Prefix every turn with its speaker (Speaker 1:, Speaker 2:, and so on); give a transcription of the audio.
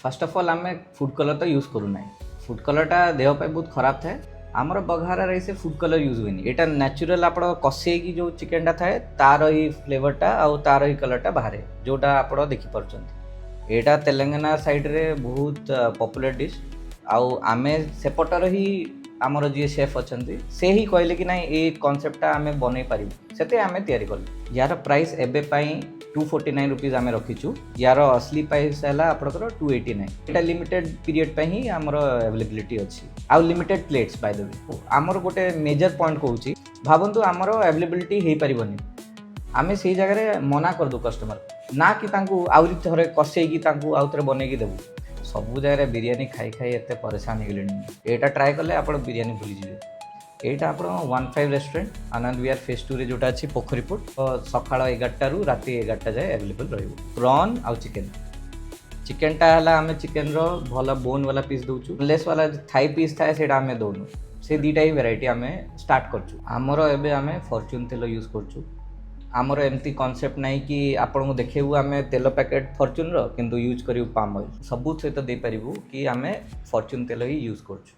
Speaker 1: First of all आम food colour तो use करूना food कलरटा देह पे बहुत खराब थाए आमर बघारा राइस फूड कलर यूज हुए यहाँ न्याचुराल आप कषेकी जो चिकेनटा थाए तार ही फ्लेवरटा आउ तार ही कलरटा बाहर जोटा आप देखिपुर यहाँ तेलंगाना साइड रे बहुत पॉपुलर डिश आउ आमे सेपटर ही आमर जी शेफ अच्छा से ही कहले कि नाई ये कॉन्सेप्टा आमे बनै पारिबु सेते आमे तैयारी कलु यार प्राइस एबे पाई 249 रुपीज आमे रखीचु यार असली प्राइस है आपंकर 289 यहाँ लिमिटेड पीरियड पे ही आमर अवेलेबिलिटी अच्छी आउ limited plates by the way आमर गोटे मेजर पॉइंट कहूँ भावतु आमर अवेलेबिलिटी हो पारबनी आमे से जगह मना कर दू कस्टमर ना कि आहरी थे कषेकी आउ थे बनईकी देवु सब जगह बिरियानी खाई खाई एत परेशान हो गले यहाँ ट्राए कले आप बिरियानी भूलीजे यहाँ आप 15 रेस्टोरेंट आनंद विहार फेज 2 जोटा अच्छी पोखरीपुट सका 11 रू राति 11 जाए अवेलेबल प्रॉन आउ चिकेन चिकेनटा आम चिकेन भल बोन वाला पीस दूचु लेस वाला थाई पीस थाए से आम दौनु से दुईटा ही वेराइटी आम स्टार्ट करछु आमर एबे आम फॉर्च्यून तेल यूज करछु आमर एमती कॉन्सेप्ट नहीं कि आपन को देखेबू आम तेल पैकेट फॉर्च्यून किंतु यूज करू पाम ऑयल सबू सहित दे पारिबू कि आम फॉर्च्यून तेल ही यूज करछु।